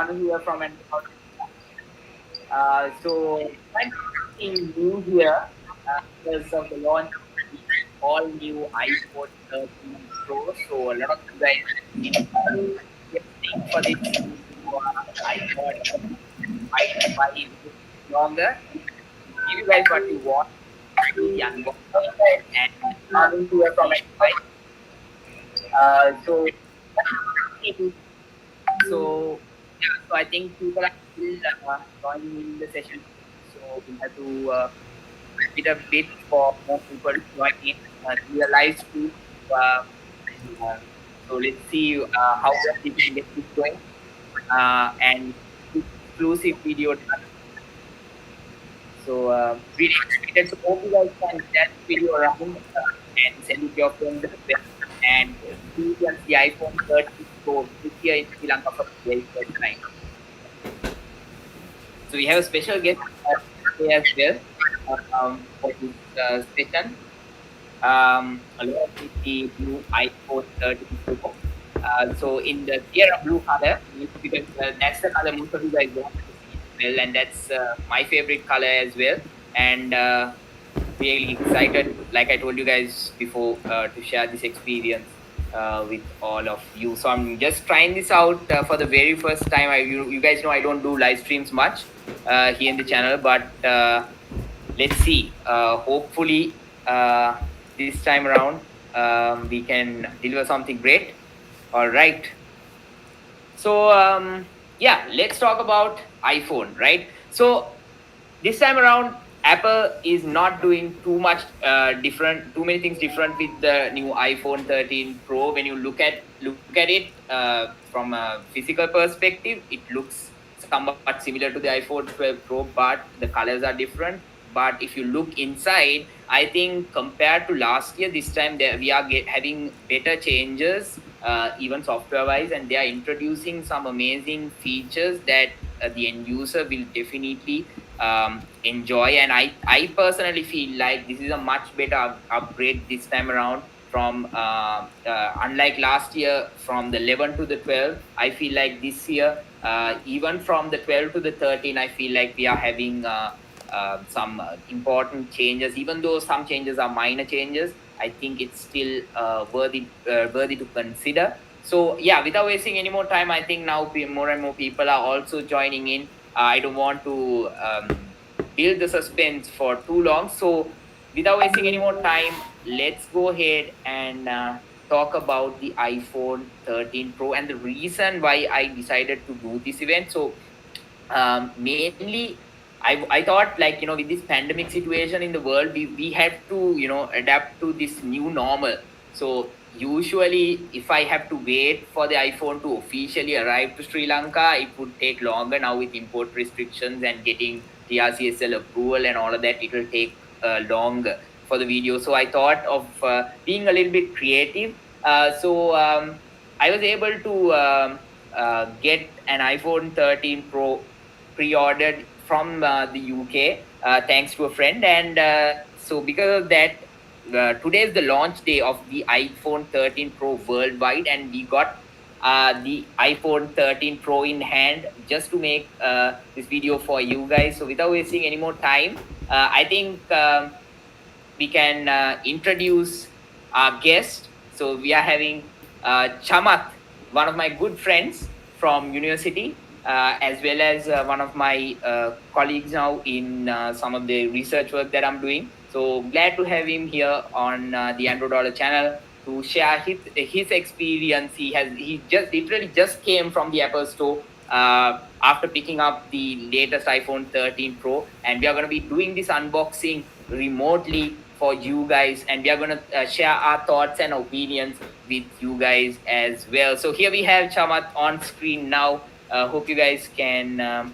Banu here from Andro. So I'm something new here because of the launch of the all new iPhone 13 Pro. So a lot of you guys waiting for this new iPhone. I buy it longer. Give you guys what you want. Do the unboxing and Banu here from Android. So So yeah, so I think people are still joining in the session. So we have to wait a bit for more people to join in to the live stream. Uh, uh, so let's see how we can get this going. And exclusive video done. So really excited. So hope you guys can share this video around and send it to your friends as well. And experience the iPhone 13 Pro this year in Sri Lanka for the very first time. So we have a special guest today as well for this session. Along with the new iPhone 13 Pro. So in the Sierra blue color, because that's the color most of you guys want to see as well, and that's my favorite color as well. And really excited, like I told you guys before, to share this experience with all of you. So I'm just trying this out for the very first time. You guys know I don't do live streams much here in the channel, but let's see. Hopefully, this time around, we can deliver something great. All right. So yeah, let's talk about iPhone, right? So this time around, Apple is not doing too much too many things different with the new iPhone 13 Pro. When you look at it from a physical perspective, it looks somewhat similar to the iPhone 12 Pro, but the colors are different. But if you look inside, I think compared to last year, this time we are having better changes, even software wise, and they are introducing some amazing features that the end user will definitely enjoy. And I personally feel like this is a much better upgrade this time around from unlike last year from the 11 to the 12. I feel like this year, even from the 12 to the 13, I feel like we are having some important changes. Even though some changes are minor changes, I think it's still worthy to consider. So yeah, without wasting any more time, I think now more and more people are also joining in. I don't want to build the suspense for too long. So without wasting any more time, let's go ahead and talk about the iPhone 13 Pro and the reason why I decided to do this event. So mainly I thought, like, with this pandemic situation in the world, we have to, adapt to this new normal. So usually if I have to wait for the iPhone to officially arrive to Sri Lanka, it would take longer. Now with import restrictions and getting TRCSL approval and all of that, it will take longer for the video. So I thought of being a little bit creative. So I was able to get an iPhone 13 Pro pre-ordered from the UK, thanks to a friend. And so because of that, today is the launch day of the iPhone 13 Pro worldwide, and we got the iPhone 13 Pro in hand just to make this video for you guys. So without wasting any more time, I think we can introduce our guest. So we are having Chamat, one of my good friends from university, as well as one of my colleagues now in some of the research work that I'm doing. So glad to have him here on the Andro Dollar channel to share his experience. He just literally just came from the Apple Store after picking up the latest iPhone 13 Pro, and we are going to be doing this unboxing remotely for you guys, and we are going to share our thoughts and opinions with you guys as well. So here we have Chamat on screen now. Hope you guys can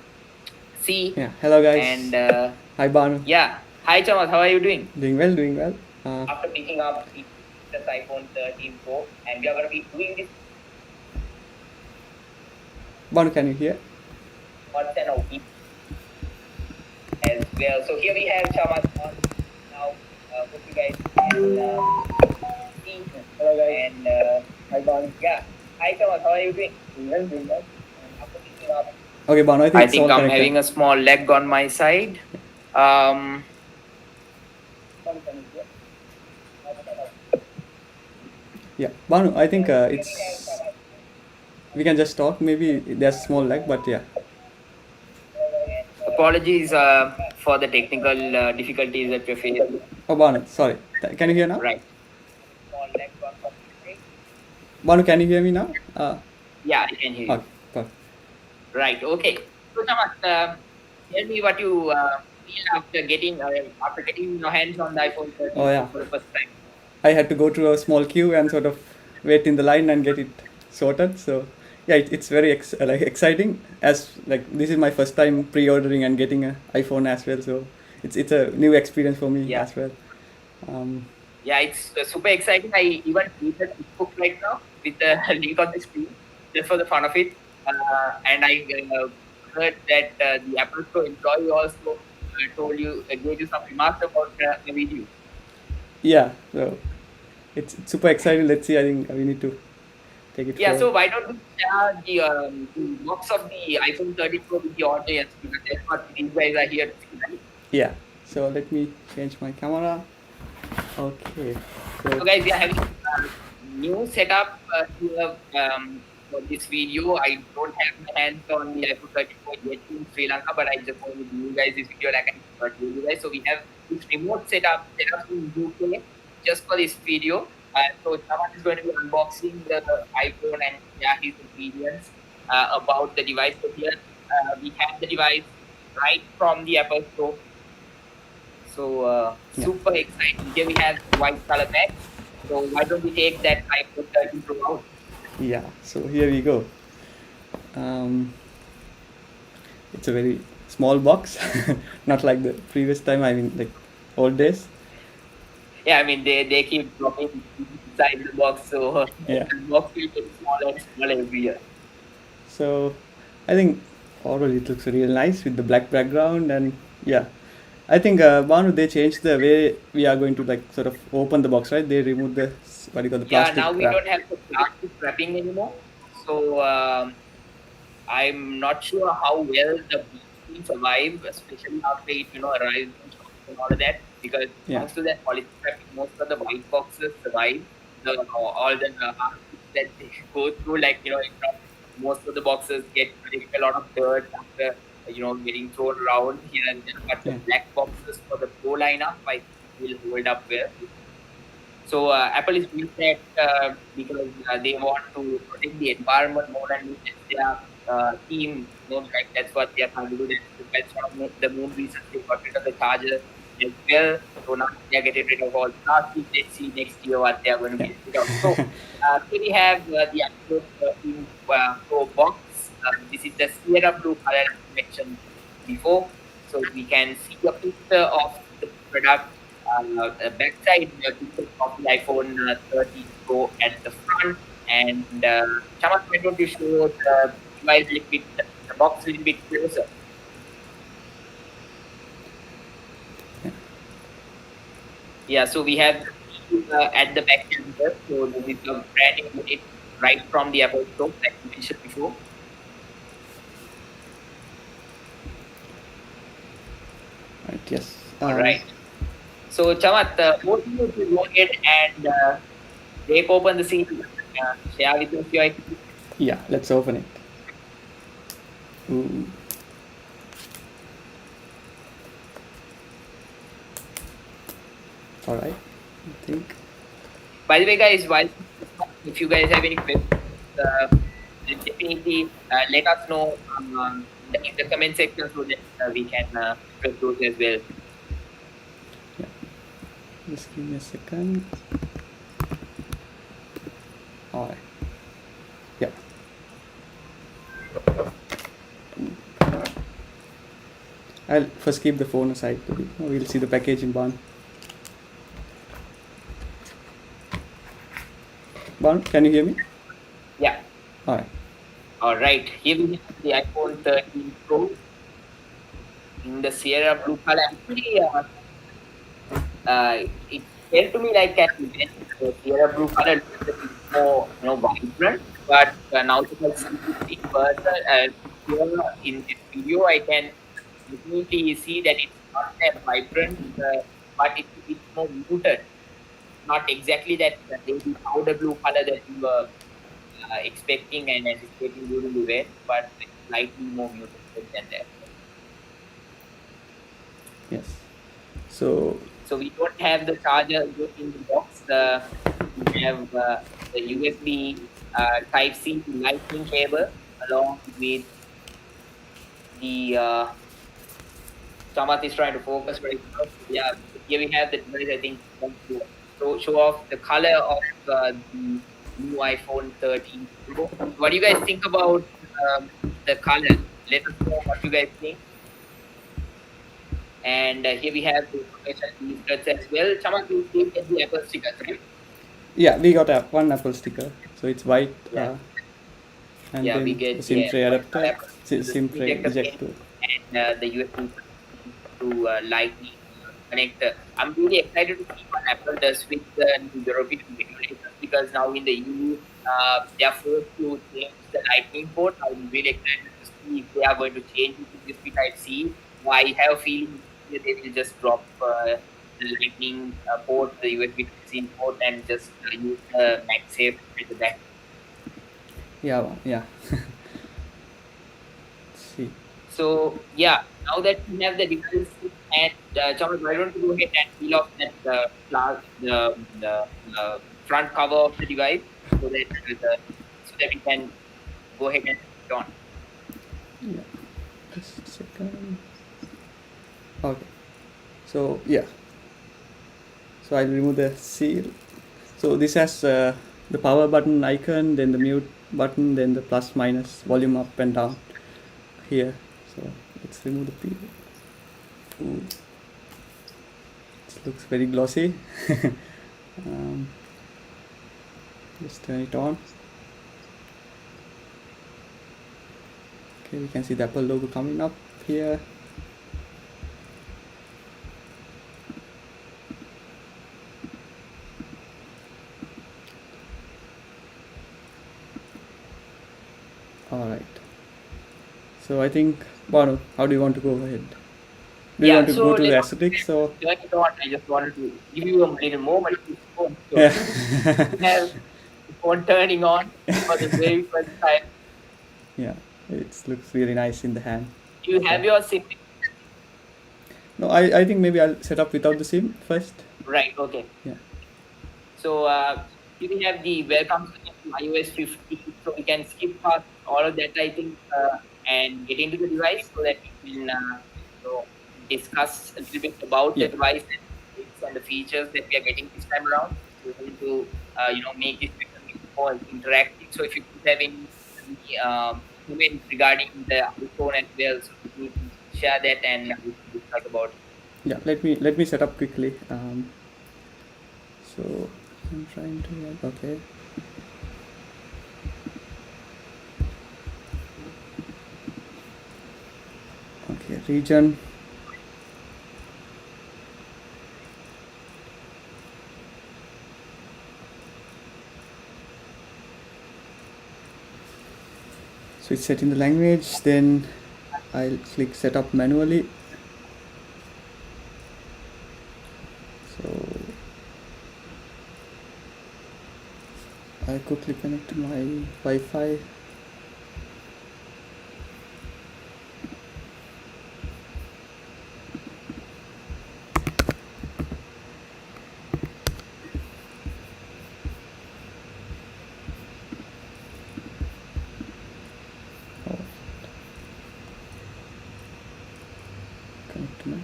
see. Yeah, hello guys. And hi Banu. Yeah, hi Chamat, how are you doing? Doing well, doing well. After picking up the iPhone 13 Pro, and we are going to be doing this. Banu, can you hear? What's an OP as well. So here we have Chamat on now. Hope you guys can see. Hello guys. And hi Banu. Yeah, hi Chamat, how are you doing? Doing well, doing well. After picking Okay, Banu, I think I it's think all I'm connected. having a small lag on my side. Um, Yeah, Banu, I think it's we can just talk. Maybe there's small lag, but yeah. Apologies for the technical difficulties that we're facing. Oh, Banu, sorry. Can you hear now? Right. Banu, can you hear me now? Yeah, I can hear you. Okay, perfect. Right. Okay. So, Samat, tell me what you feel after getting your hands on the iPhone Oh 13 yeah, for the first time. I had to go through a small queue and sort of wait in the line and get it sorted. So yeah, it's very like exciting. As like this is my first time pre-ordering and getting an iPhone as well. So it's a new experience for me Yeah. as well. Um, Yeah, it's super exciting. I even tweeted Facebook right now with the link on the screen just for the fun of it. And I heard that the Apple Store employee also gave you some remarks about the video. yeah, so it's super exciting. Let's see. I think we need to take it Yeah, forward. so why don't we share the box of the iPhone 13 Pro with the audience because that's what these guys are here to see, right? Yeah. So let me change my camera. Okay. So, So guys, we are having a new setup here for this video. I don't have my hands on the iPhone 34 yet in Sri Lanka, but I just want to give you guys this video like I told you guys. So, we have this remote setup in UK just for this video. So, someone is going to be unboxing the iPhone and share his opinions about the device. So, here we have the device right from the Apple Store. So yeah. super exciting. Here we have white color bag. So why don't we take that iPhone 13 Pro out? Yeah. So here we go. Um, it's a very small box, not like the previous time. I mean, like old days. Yeah, I mean they keep dropping inside the box, so Yeah. the box will get smaller and smaller every year. So I think overall it looks real nice with the black background and yeah. I think Banu they changed the way we are going to like sort of open the box, right? They removed the what do you call the Yeah, plastic now we wrap. don't have the plastic wrapping anymore. So I'm not sure how well the bean survive, especially after it, arrives in shops and all of that. Because Yeah. thanks to that polygraphic, most of the white boxes survive. All the hardships that they go through, like most of the boxes get a lot of dirt after getting thrown around here and there. But the Yeah. black boxes for the Pro lineup, I think will hold up well. So Apple is doing that because they want to protect the environment more and more. That's their theme. Like that's what they are trying to do. That's one of the main reasons they got rid of the charger as well. So now they are getting rid of all plastic. Let's see next year what they are going to Yeah. get rid of. So here we have the Android 13 Pro box. This is the Sierra Blue color I mentioned before. So we can see a picture of the product backside picture of the iPhone 13 Pro at the front. And Shamas, why don't you show the device a little bit, the box a little bit closer? Yeah, so we have at the back here. So this is the branding unit right from the Apple Store, like you mentioned before. Right. Yes. All right. So Chamat, both of you to go ahead and break open the seal. Share with us your experience. Yeah. Let's open it. Ooh. All right. I think. By the way, guys, if you guys have any questions, then definitely let us know in the comment section so that we can address those as well. Yeah. Just give me a second. All right. Yeah. I'll first keep the phone aside. We'll see the packaging, Ban. Ban, can you hear me? Yeah. All right. All right. Here we have the iPhone 13 Pro in the Sierra Blue color. Actually, it felt to me like an event. The Sierra Blue color looks a bit more, vibrant. But now that I see it in person, here in this video, I can definitely see that it's not that vibrant, but it's a bit more muted. Not exactly that baby powder blue color that you were expecting and anticipating during the event, but it's slightly more muted than that. Yes. So So we don't have the charger in the box. We have the USB Type C to Lightning cable along with the Chamath is trying to focus right now. So yeah, here we have the device. I think to show off the color of the new iPhone 13 Pro. What do you guys think about the color? Let us know what you guys think. And here we have the information leaflets as well. Chamath, you did get the Apple stickers, right? yeah, we got one Apple sticker. So it's white, Yeah, and yeah, we then the get SIM tray white adapter, Apple, the SIM screen tray ejector pin, ejector. and the USB to Lightning connector. I'm really excited to see what Apple does with the new European regulators because now in the EU, they are forced to change the Lightning port. I'm really excited to see if they are going to change it to USB Type C. I have a feeling that they will just drop the Lightning port, the USB Type C port, and just use the MagSafe at the back. Yeah, yeah. See. So yeah, now that we have the device and Charles, why don't you go ahead and peel off that the front cover of the device so that so that we can go ahead and put it on. Yeah. Just a second. Okay. So yeah. So I'll remove the seal. So this has the power button icon, then the mute button, then the plus minus volume up and down here. So let's remove the peel. Ooh, it looks very glossy. um, just turn it on. Okay, we can see the Apple logo coming up here. All right. So I think, Banu, how do you want to go ahead? Do you Yeah, want to so go to the let's aesthetics or? turn it on. I just wanted to give you a little moment to phone. So Yeah. you have the phone turning on for the very first time. Yeah, it looks really nice in the hand. You So have your SIM no, I think maybe I'll set up without the SIM first. right. Okay. Yeah. So here we have the welcome to iOS 15. So we can skip past all of that, I think, and get into the device so that we can discuss a little bit about the Yeah. device and the features that we are getting this time around. We're going to make this become more interactive. So if you could have any comment regarding the iPhone as well, so we can share that and we can discuss about it. Yeah. Let me set up quickly. So I'm trying to. Okay. Okay. Region. So it's set in the language. Then I'll click setup manually. So I quickly connect to my Wi-Fi. Oh, connect to my.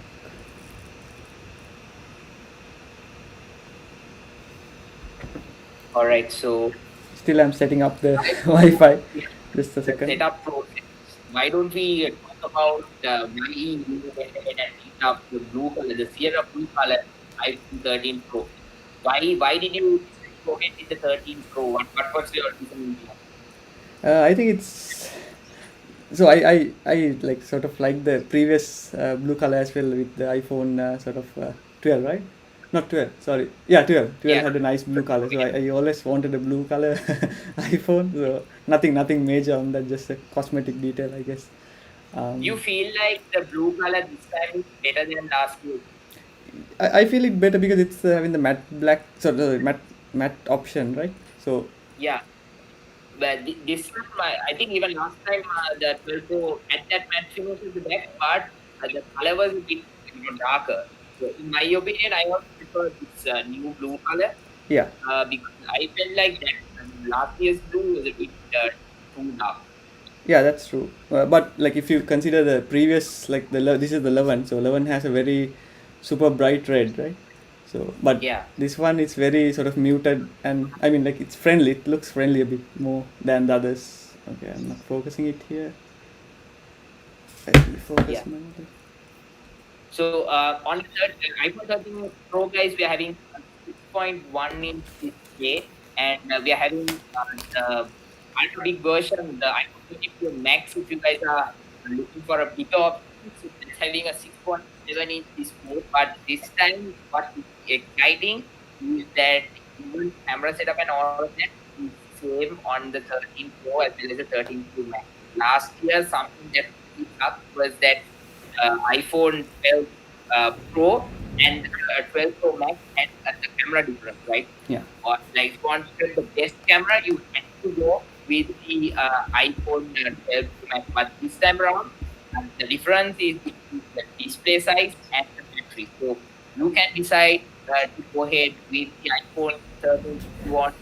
All right. So Still, I'm setting up the Wi-Fi. Just a the second. setup process. Why don't we talk about why you went ahead and picked up the blue color, the Sierra blue color iPhone 13 Pro? Why did you decide to go ahead with the 13 Pro? What was your reason? I think it's so I like sort of like the previous blue color as well with the iPhone sort of 12, right? Not 12, sorry. Yeah, 12. 12 Yeah, had a nice blue color. So okay. I always wanted a blue color iPhone. So nothing major on that, just a cosmetic detail, I guess. You Um, feel like the blue color this time is better than last year? I feel it better because it's having the matte black, so the matte option, right? So Yeah, but this time, I think even last time the 12 Pro at that matte finish at the back part, the color was a bit darker. So in my opinion, I also prefer this new blue color yeah, because I felt like that last year's blue was a bit too dark. yeah, that's true. But like if you consider the previous, like this is the 11, so 11 has a very super bright red, right? So, but Yeah, this one is very sort of muted, and I mean like it's friendly. It looks friendly a bit more than the others. Okay, I'm not focusing it here. I will yeah. focus manually. So on the iPhone 13 Pro, guys, we are having a 6.1-inch display, and we are having the ultra big version, the iPhone 13 Pro Max. If you guys are looking for a bigger option, so it's having a 6.7-inch display. But this time, what is exciting is that even camera setup and all of that is same on the 13 Pro as well as the 13 Pro Max. Last year, something that we up was that iPhone 12 Pro and 12 Pro Max had the camera difference, right? Yeah, Or like if you wanted the best camera, you had to go with the iPhone 12 Pro Max. But this time around, the difference is between the display size and the battery. So you can decide to go ahead with the iPhone 13 if you want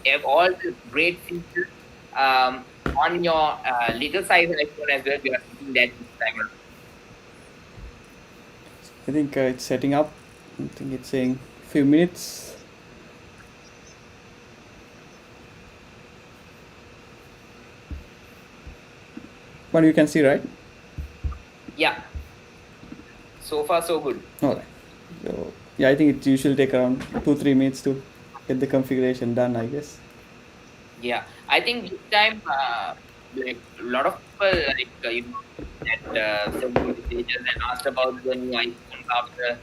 to have all the great features on your little size iPhone as well. We are seeing that this time around. I think it's setting up. I think it's saying few minutes. But you can see, right? Yeah, so far so good. All right. So yeah, I think it usually take around 2-3 minutes to get the configuration done, I guess. Yeah, I think this time, like a lot of people, like that sent me messages and asked about the new iPhone after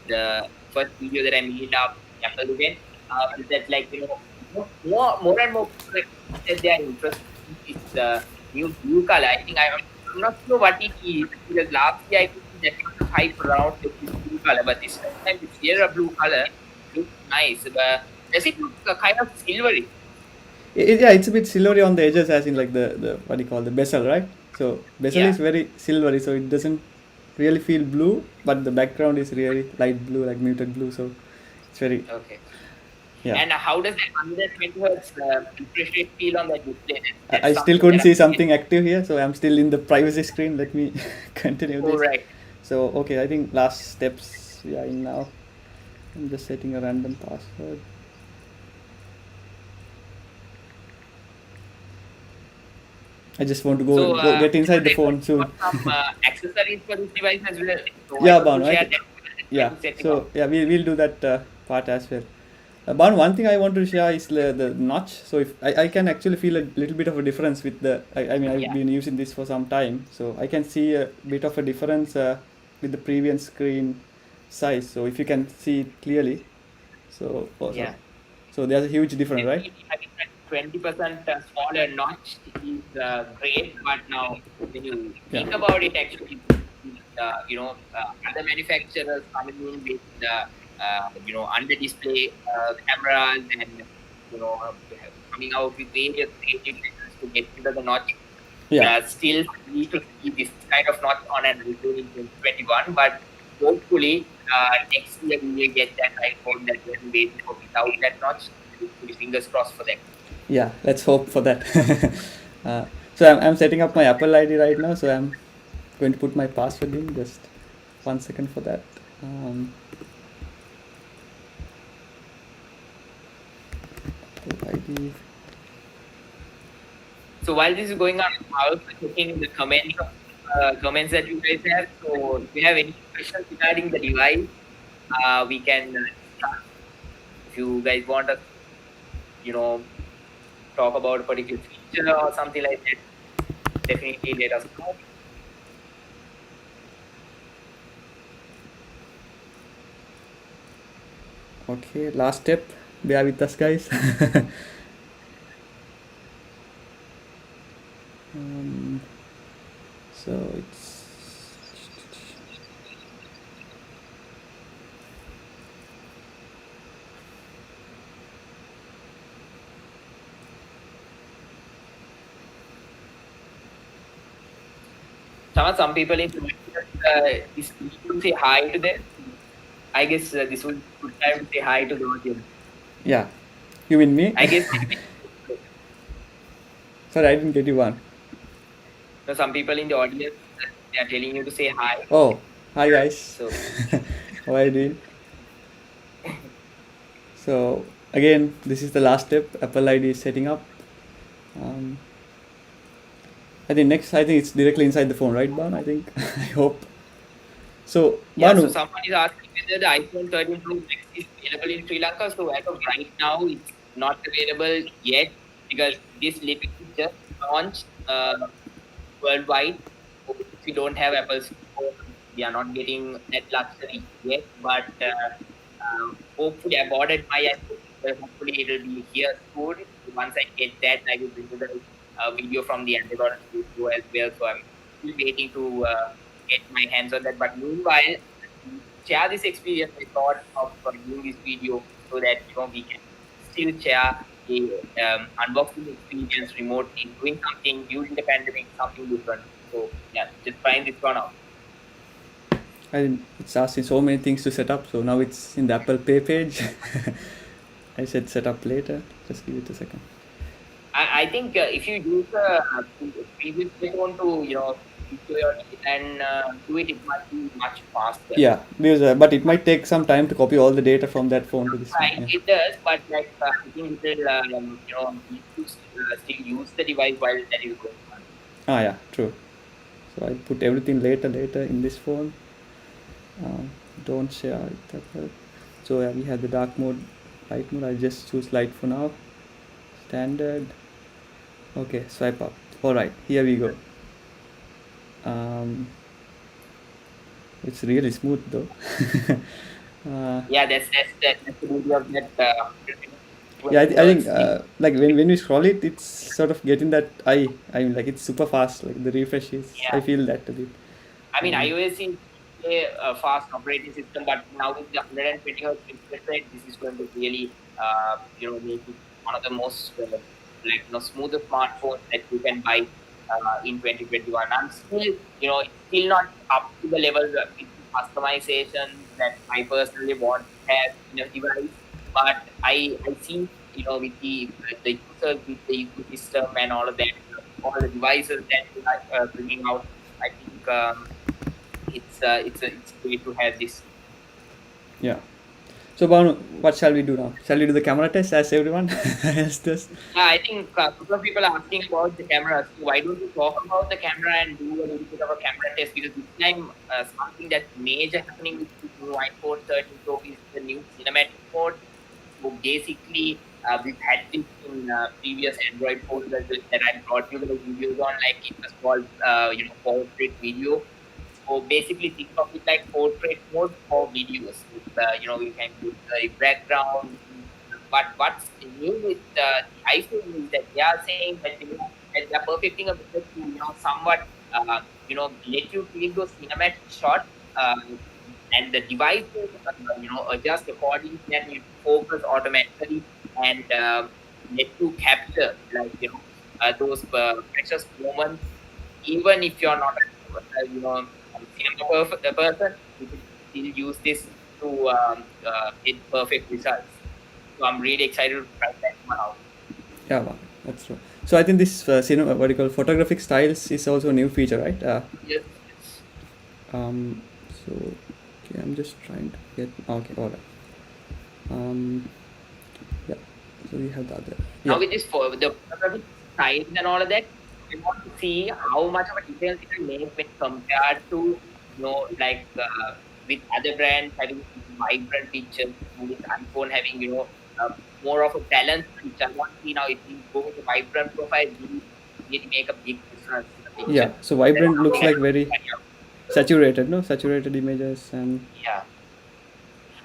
the first video that I made after the Apple event. Is that like more and more people like, that they are interested in this new blue color. I think I'm not sure what it is because last year I think that was hype around this blue color, but this time this year a blue color looks nice. But does it look kind of silvery? Yeah, it's a bit silvery on the edges, as in like the what do you call the bezel, right? So bezel Yeah. is very silvery, so it doesn't really feel blue, but the background is really light blue, like muted blue. So it's very Okay. yeah. And how does that 120 hertz refresh rate feel on that display? I That's still something couldn't that see I'm something active here, so I'm still in the privacy screen. Let me continue oh, this. right. So okay, I think last steps we are in now. I'm just setting a random password. I just want to go get inside the Like, phone got soon. some accessories for this device as well. So why Yeah, don't Banu, you share right? that Yeah. to set him So up? yeah, we'll do that part as well. Banu, one thing I want to share is the notch. So if I can actually feel a little bit of a difference with I mean I've Yeah. been using this for some time, so I can see a bit of a difference with the previous screen size. So if you can see it clearly, so oh, sorry. Yeah. So there's a huge difference, right? Definitely having that 20% smaller notch is great, but now when you Yeah. think about it, actually, other manufacturers coming in with under display cameras and coming out with various creative methods to get rid of the notch. Yeah. Still need to see this kind of notch on an iPhone in 2021, but hopefully next year we will get that iPhone that we have been waiting for without that notch. Hopefully, fingers crossed for that. Yeah. Let's hope for that. So I'm setting up my Apple ID right now. So I'm going to put my password in. Just 1 second for that. Um, Apple ID. So while this is going on, I'm also checking the comments that you guys have. So if you have any questions regarding the device, we can start. If you guys want us, you know, talk about a particular feature or something like that, definitely let us know. Okay, last step. Bear with us, guys. um, so it's Some people in this to say hi to them. I guess this would be good time to say hi to the audience. yeah. You mean me? I guess Sorry, I didn't get you one. some people in the audience they are telling you to say hi. Oh, hi guys. So How are you doing? So again, this is the last step. Apple ID is setting up. Um, I think next. I think it's directly inside the phone, right, Ban? I think. I hope. So yeah, so Banu, someone is asking whether the iPhone 13 Pro Max is available in Sri Lanka. So as of right now, it's not available yet because this literally just launched worldwide. So if we don't have Apple's phone, we are not getting that luxury yet. But hopefully, I've ordered my iPhone. So hopefully, it will be here soon. Once I get that, I will bring you the video from the Andro Dollar studio as well. So I'm still waiting to get my hands on that. But meanwhile, to share this experience, I thought of doing this video so that we can still share a unboxing experience remotely, doing something during the pandemic, something different. So yeah, just trying this one out. it's asking so many things to set up. So now it's in the Apple Pay page. I said set up later. Just give it a second. I think if you use the previous phone to into your and do it, it might be much faster. Yeah, because but it might take some time to copy all the data from that phone to this one. Right, Yeah. it does, but like I think it will need to still use the device while that is going on. Ah, yeah, true. So I put everything later in this phone. Um, don't share it. So yeah, we have the dark mode, light mode. I just choose light for now. Standard. Okay, swipe up. All right, here we go. Um, it's really smooth though. Yeah, that's the beauty of that. Yeah, 20 I think hertz thing. like when we scroll it, it's sort of getting that eye. I mean, like it's super fast. Like the refresh is. I Yeah, feel that a bit. I mean Um, iOS is a fast operating system, but now with the 120 hertz refresh rate, this is going to really make it one of the most smoother smartphones that you can buy in 2021. I'm still it's still not up to the level with the customization that I personally want to have in a device, but I see with the users with the ecosystem and all of that, all the devices that they are bringing out. I think it's great to have this. yeah. So Banu, what shall we do now? Shall we do the camera test as everyone else does? Yeah, I think a couple of people are asking about the camera. So why don't we talk about the camera and do a little bit of a camera test? Because this time, something that's major happening with the new iPhone 13 Pro is the new cinematic mode. So basically, we've had this in previous Android phones as well that I brought you the videos on. Like it was called, portrait video. So basically, think of it like portrait mode for videos. You can use the background. But what's new with the iPhone is that they are saying that that they are perfecting a method to somewhat let you take those cinematic shots. And the device will adjust accordingly and it focus automatically and let you capture those precious moments even if you're not a cinema person, you can still use this to get perfect results. So I'm really excited to try that one out. Yeah, wow, that's true. So I think this cinema, what you call photographic styles is also a new feature, right? Yes, yes. Um, so okay, I'm just trying to get. Okay, all right. Yeah. So we have the other. Now Yeah, with this for the photographic size and all of that, we want to see how much of a difference it will make when compared to with other brands having vibrant pictures, with iPhone having more of a balanced picture. I want to see now if we go with a vibrant profile, really make a big difference in the yeah. picture. So That's vibrant looks something I like want to very carry out. saturated, no? Saturated images and Yeah.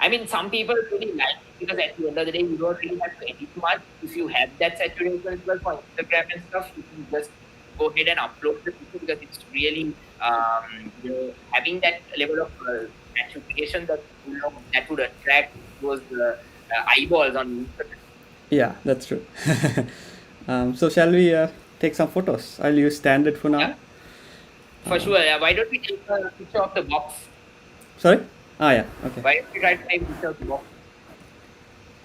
I mean, some people really like it because at the end of the day, you don't really have to edit much. If you have that saturation as well for Instagram and stuff, you can just go ahead and upload the picture because it's really, having that level of saturation that that would attract those eyeballs on Instagram. Yeah, that's true. So shall we take some photos? I'll use standard for Yeah, now. for sure. Why don't we take a picture of the box? Sorry? Ah, yeah. Okay. Why don't we try to take a picture of the box?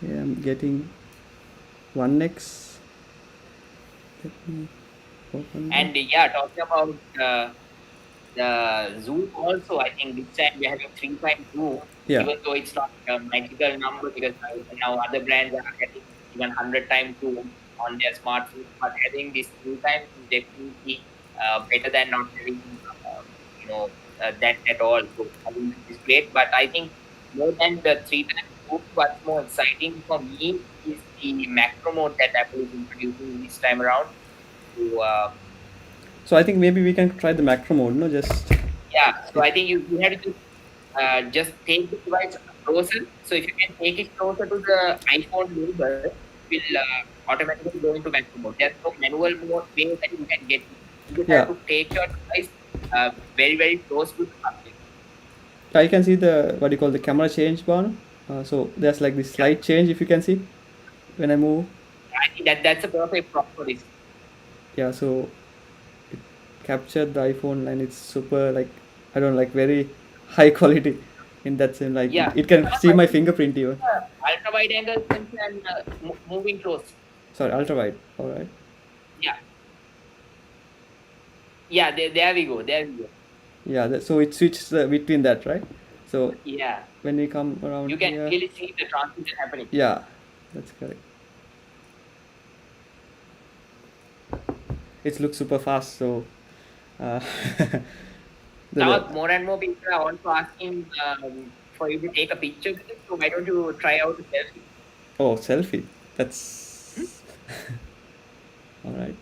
Yeah, I'm getting 1x. Let me open that. And yeah, talking about the zoom also, I think this time we're having 3 times zoom, Yeah. even though it's not a magical number because now other brands are getting even 100 times zoom on their smartphones. But having this 3 times is definitely better than not having, that at all. So having this is great. But I think more than the 3 times zoom, what's more exciting for me is the macro mode that Apple is introducing this time around. So So I think maybe we can try the macro mode, no? Just yeah, so I think you have to just take the device closer. So if you can take it closer to the iPhone label, it will automatically go into macro mode. There's no manual mode way that you can get it. You just have yeah. to take your device very, very close to the subject. I can see the what do you call the camera change bar. So there's like this Yeah, slight change if you can see when I move. I think that's a perfect prop for this. Yeah, so it captured the iPhone and it's super like I don't know, like very high quality in that sense. Like Yeah, it can Saurabh, see I my think fingerprint even. ultra wide angle sensor and moving close. Sorry, ultra wide. All right. Yeah, yeah, there we go. There we go. Yeah, so it switches between that, right? So Yeah, when we come around you can here, really see the transition happening. yeah, that's correct. It looks super fast. So uh, the Now, more and more people are also asking for you to take a picture with it. So why don't you try out a selfie? oh selfie. Hmm? That's all right.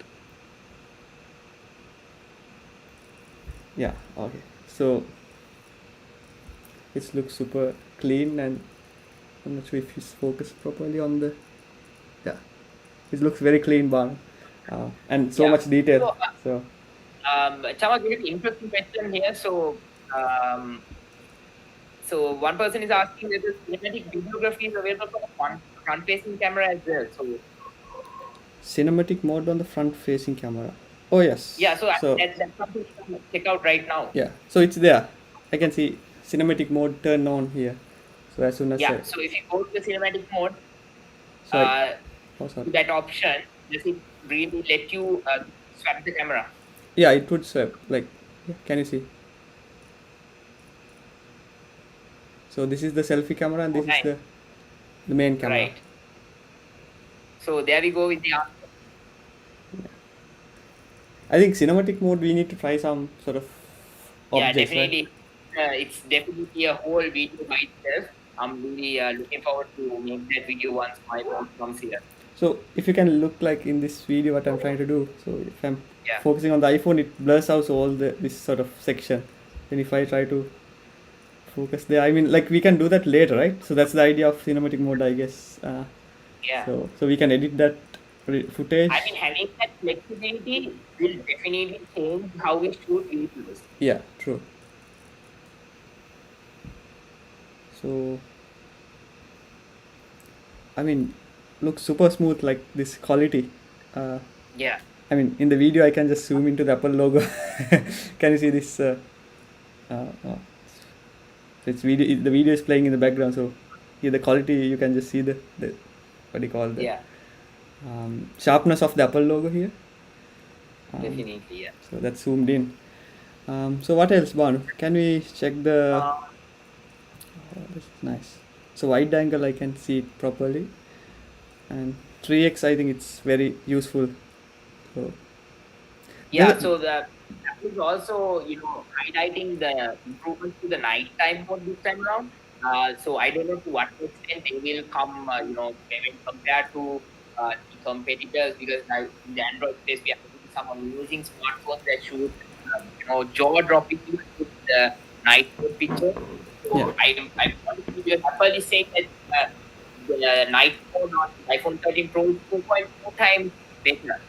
Yeah. Okay. So it looks super clean and I'm not sure if it's focused properly on the yeah. It looks very clean bar and so Yeah. much detail. So, So Chama, there is an interesting question here. Um, so one person is asking whether cinematic videography is available for the front-facing camera as well. So cinematic mode on the front facing camera. Oh yes. yeah, so I think So that's something you can check out right now. yeah. So it's there. I can see cinematic mode turn on here. So as soon as Yeah. I So if you go to the cinematic mode, so I uh, oh sorry. to that option, does it really let you swap the camera? Yeah, it would swipe like yeah, can you see? So this is the selfie camera and Oh, this is nice. the main camera. Right. So there we go with the answer. I think cinematic mode we need to try some sort of Yeah, objects, right? definitely. It's definitely a whole video by itself. I'm really looking forward to make that video once my phone comes here. So if you can look like in this video what I'm trying to do. So if I'm Yeah, focusing on the iPhone, it blurs out all the this sort of section. Then if I try to focus there, I mean like we can do that later, right? So that's the idea of cinematic mode, I guess. yeah. So we can edit that I footage. mean, having that flexibility will definitely change how we shoot videos. Yeah, true. So I mean, looks super smooth like this quality. Uh, Yeah, I mean, in the video I can just zoom into the Apple logo. Can you see this? So it's video. The video is playing in the background, so here the quality you can just see the what do you call the yeah, sharpness of the Apple logo here. Um, definitely. Yeah. so that's zoomed in. So what else, Banu? Can we check the? Uh, Oh, this is nice. So wide angle I can see it properly, and 3x I think it's very useful. So Yeah, there's a, so that is also, highlighting the improvements to the nighttime mode this time around. So I don't know to what extent they will come, when compared to the competitors, because now in the Android space we are having some amazing smartphones that shoot, jaw-dropping with the night mode picture. yeah. So I want to see because Apple is saying that the night mode on iPhone 13 Pro is 2.2 times better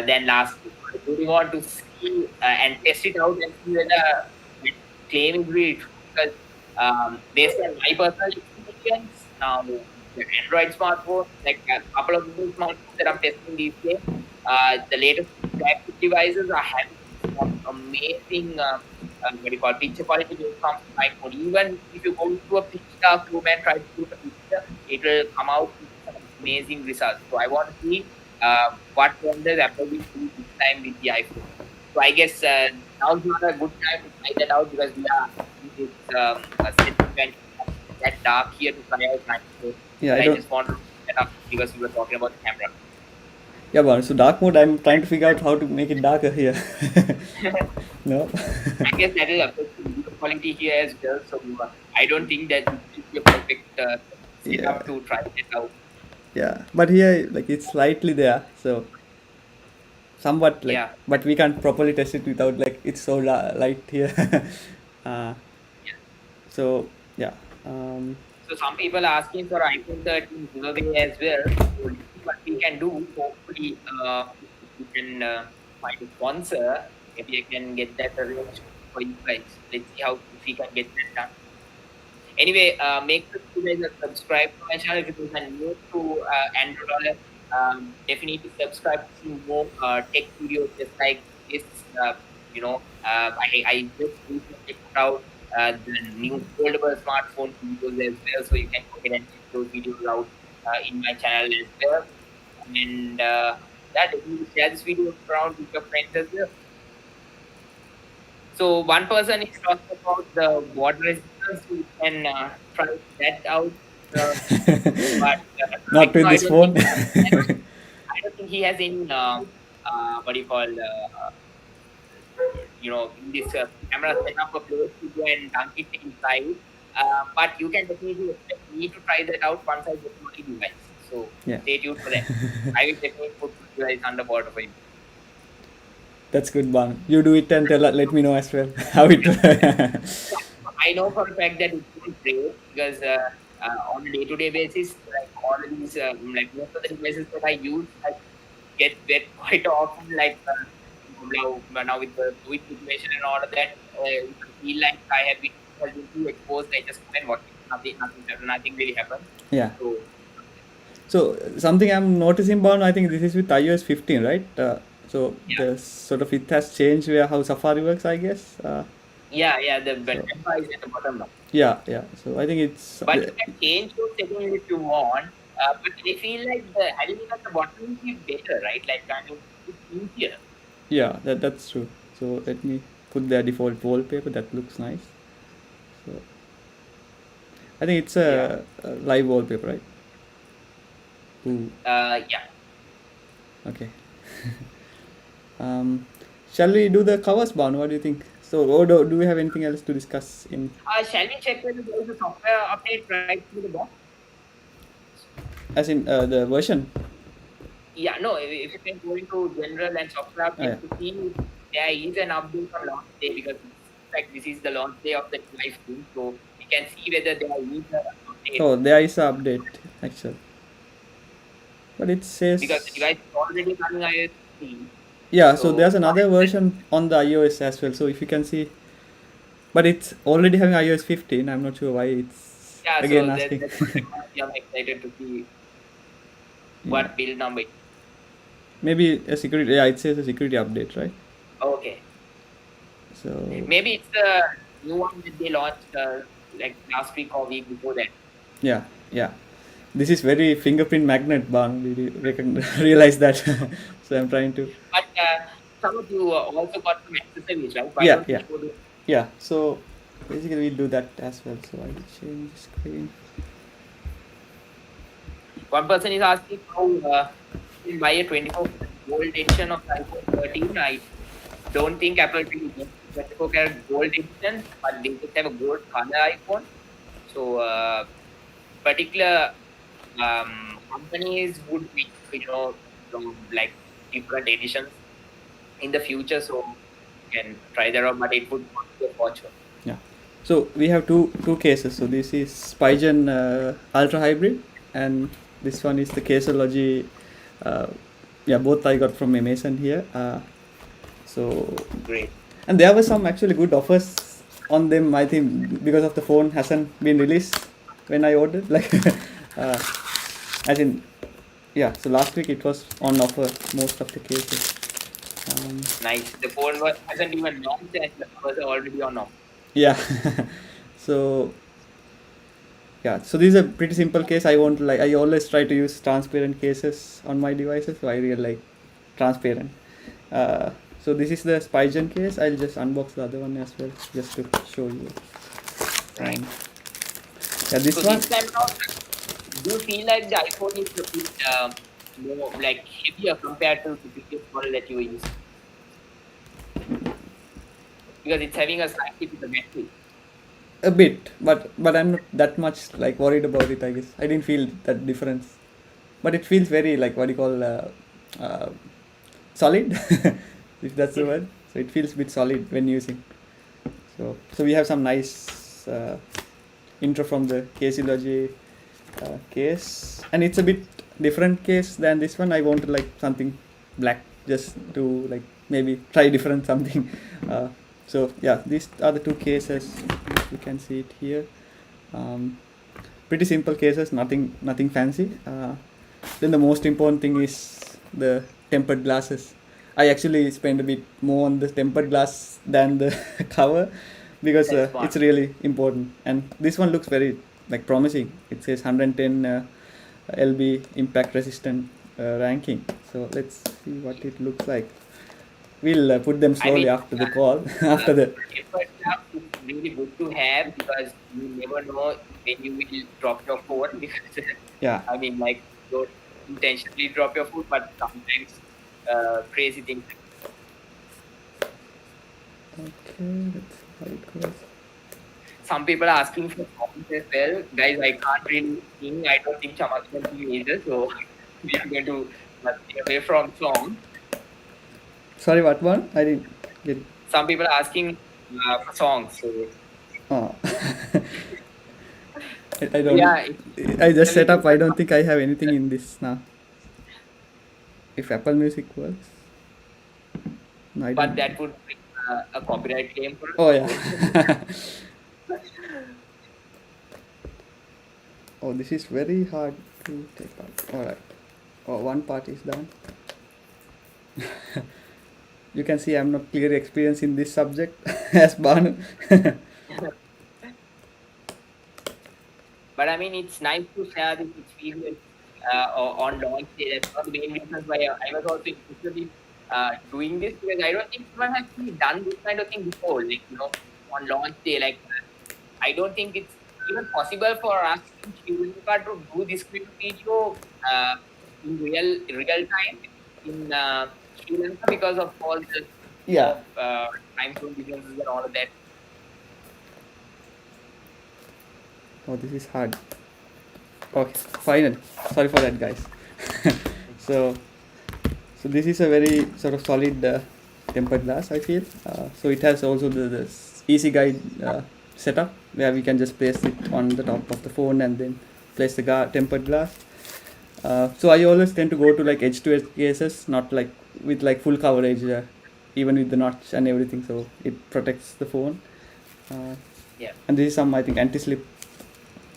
than last week. I really want to see and test it out and see whether that claim is really true. Because based on my personal experience, now the Android smartphone, like a couple of new smartphones that I'm testing these days, the latest flagship devices are having some amazing what do you call picture quality when it comes to night mode. Even if you go to a pitch dark room and try to shoot a picture, it will come out with some amazing results. So I want to see what wonders Apple will do this time with the iPhone. So I guess now's not a good time to try that out because we are in this setting when it's that dark here to try out night mode. Yeah, But I I don't. just want to set up because we were talking about the camera. Yeah, but so dark mode, I'm trying to figure out how to make it darker here. No. I guess that will affect the video quality here as well. So I don't think that this will be a perfect Yeah, setup to try this out. yeah. But here, like it's slightly there, so somewhat like, Yeah. but we can't properly test it without like it's so light here. uh, Yeah. so yeah. Um, So some people are asking for iPhone 13 giveaway as well. So let's see what we can do. Hopefully, if we can find a sponsor, maybe I can get that arranged for you guys. Let's see how if we can get that done. Anyway, make sure you guys are subscribed to my channel. If you guys are new to Andro Dollar, definitely subscribe to see more tech videos just like this. I just recently put out the new foldable smartphone videos as well, so you can go ahead and check those videos out in my channel as well. And yeah, definitely share this video around with your friends as well. So one person is talking about the water resistance. You can try that out. Uh, but not right with now, I this don't think phone. I don't think he has any what do you call in this camera setup a place to go and dunk it inside. But you can definitely expect me to try that out once I get my device. So Yeah, stay tuned for that. I will definitely put you guys underwater for you. that's good, Bang. You do it and let me know as well how it. I know for a fact that it won't break because on a day-to-day basis, like all of these, like most of the devices that I use, I get wet quite often. Like now with the COVID situation and all of that, if I feel like has been too exposed, I just go and watch it. Nothing really happens. Yeah. So So something I'm noticing, Bang. I think this is with iOS 15, right? So yeah, the sort of it has changed where how Safari works, I guess. yeah. The So bar is at the bottom now. yeah, yeah. So I think it's But you can change those settings if you want. But I feel like the having it at the bottom is better, right? Like I mean, it's easier. yeah, that's true. So let me put their default wallpaper. That looks nice. So I think it's Yeah. a live wallpaper, right? Ooh, Yeah. okay. Um, shall we do the covers, Bang? What do you think? So, or do we have anything else to discuss in, Shall we check whether there is a software update right through the box? as in the version? Yeah, no. If you can go into general and software Oh, yeah. update to see if there is an update on launch day because in fact this is the launch day of the device soon, so we can see whether there is an update Oh, there is an update actually, but it because the says device is already running iOS 15. yeah. So So there's another version on the iOS as well. So if you can see, but it's already having iOS 15. I'm not sure why it's yeah, again so asking. that's what I'm excited to see Yeah, what build number. maybe a security. Yeah, it says a security update, right? Okay, So maybe it's the new one that they launched like last week or week before that. yeah, yeah. This is very fingerprint magnet, Bang. Did you realize that? So I'm trying to. But some of you also got some accessories, right? Why Yeah, don't we yeah, show this? yeah. So basically, we'll do that as well. So I will change the screen. One person is asking how you can buy a 24 gold edition of iPhone 13. I don't think Apple will make 24-karat gold edition, but they just have a gold color iPhone. So particular companies would make like different editions in the future, so you can try that out, but it would cost you a fortune. Yeah. So we have two cases. So this is Spygen Ultra Hybrid, and this one is the Caseology. Uh, yeah, both I got from Amazon here. So Great. and there were some actually good offers on them. I think because of the phone hasn't been released when I ordered. Like, uh, as in, yeah. So last week it was on offer most of the cases. Um, Nice. The phone was hasn't even launched and the was already on offer. yeah. So yeah, so this is a pretty simple case. I won't like. I always try to use transparent cases on my devices, so I really like transparent. Uh, so this is the Spygen case. I'll just unbox the other one as well, just to show you. Right. Um, yeah, So this one. this time around, do you feel like the iPhone is a bit more like heavier compared to the previous model that you used? Because it's having a slightly bigger battery. A bit, but I'm not that much like worried about it. I guess I didn't feel that difference, but it feels very like what do you call uh, solid, if that's the word. So it feels a bit solid when using. So we have some nice intro from the Caseology case, and it's a bit different case than this one. I wanted like something black just to like maybe try different something. Uh, so yeah, these are the two cases. You can see it here. Um, Pretty simple cases, nothing fancy. Then the most important thing is the tempered glasses. I actually spend a bit more on the tempered glass than the cover because That's it's smart. really important. And this one looks very like promising. It says 110 lb impact resistant ranking. So let's see what it looks like. We'll put them I slowly mean, after the call. After the paper stuff is really good to have because you never know when you will drop your phone. Because yeah. I mean, like, you don't intentionally drop your phone, but sometimes crazy things. Okay, let's see how it goes. Some people are asking for songs as well. Guys, I can't really sing. I don't think Chamak can sing either. So we are going to stay away from song. Sorry, what one? I didn't get it. Some people are asking for songs. So Oh. I don't. yeah, it's I just really set up. I simple. don't think I have anything in this now. If Apple Music works, no, I But don't. that would bring a copyright claim for us. Oh yeah. So Oh, this is very hard to take out. All right. Oh, one part is done. You can see I'm not clearly experienced in this subject as Banu. but I mean, it's nice to share this experience on launch day. That's one of the main reasons why I was also interested in doing this because I don't think anyone has actually done this kind of thing before. Like, on launch day, like, I don't think it's even possible for us in Sri Lanka to do this kind of video in real time in Sri Lanka because of all the Yeah. of time zone differences and all of that. Oh, this is hard. Okay, finally. Sorry for that, guys. so, so this is a very sort of solid tempered glass, I feel. So it has also the easy guide setup where we can just place it on the top of the phone and then place the tempered glass. So I always tend to go to like edge to edge cases, not like with like full coverage, even with the notch and everything. So it protects the phone. Uh, Yeah. and this is some I think anti-slip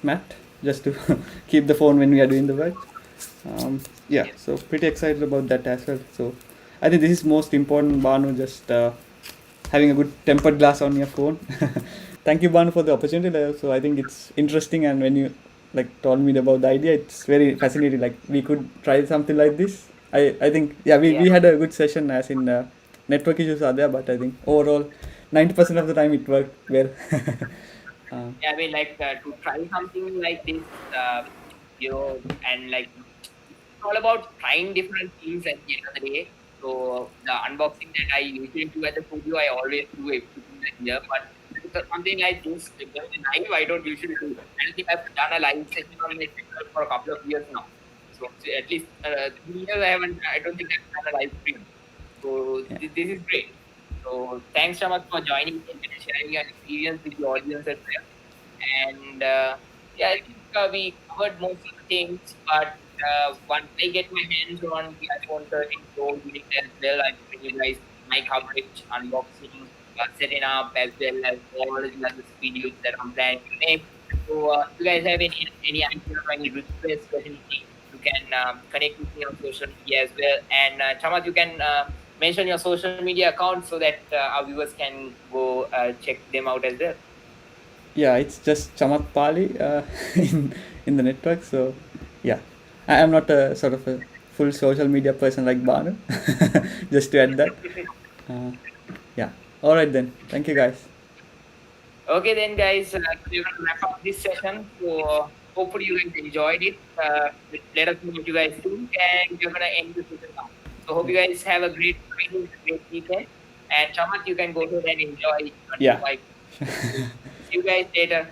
mat just to keep the phone when we are doing the work. Yeah, Yes. so pretty excited about that as well. So I think this is most important, Banu, just having a good tempered glass on your phone. Thank you, Banu, for the opportunity. So I think it's interesting, and when you like told me about the idea, it's very fascinating. Like we could try something like this. I think yeah, we, Yeah. we had a good session as in network issues are there, but I think overall 90% of the time it worked well. uh, Yeah, I mean, like to try something like this, and like it's all about trying different things at the end of the day. So the unboxing that I usually do at the studio, I always do everything like here. But something like this, like just live, I don't usually do. I don't think I've done a live session on my channel for a couple of years now. So at least 3 years I haven't. I don't think I've done a live stream. So yeah. this is great. So thanks so much for joining in and sharing your experience with the audience as well. And yeah, I think we covered most of the things, but once I get my hands on the iPhone 13 Pro unit as well, I'll bring you guys my coverage, unboxing, setting up, as well as all the other videos that I'm planning to make. So, if you guys have any idea or any request or anything, you can connect with me on social media as well. And Chamat, you can mention your social media account so that our viewers can go check them out as well. Yeah, it's just Chamat Pali in the network. So yeah, I am not a sort of a full social media person like Banu. Just to add that. Uh, yeah. All right then. Thank you guys. Okay, then, guys, we're going to wrap up this session. So, hopefully, you guys enjoyed it. Let us know what you guys think, and we're going to end the session now. So, hope you guys have a great Friday, great weekend. And Chamat, you can go ahead and enjoy your new Yeah. iPhone. See you guys later.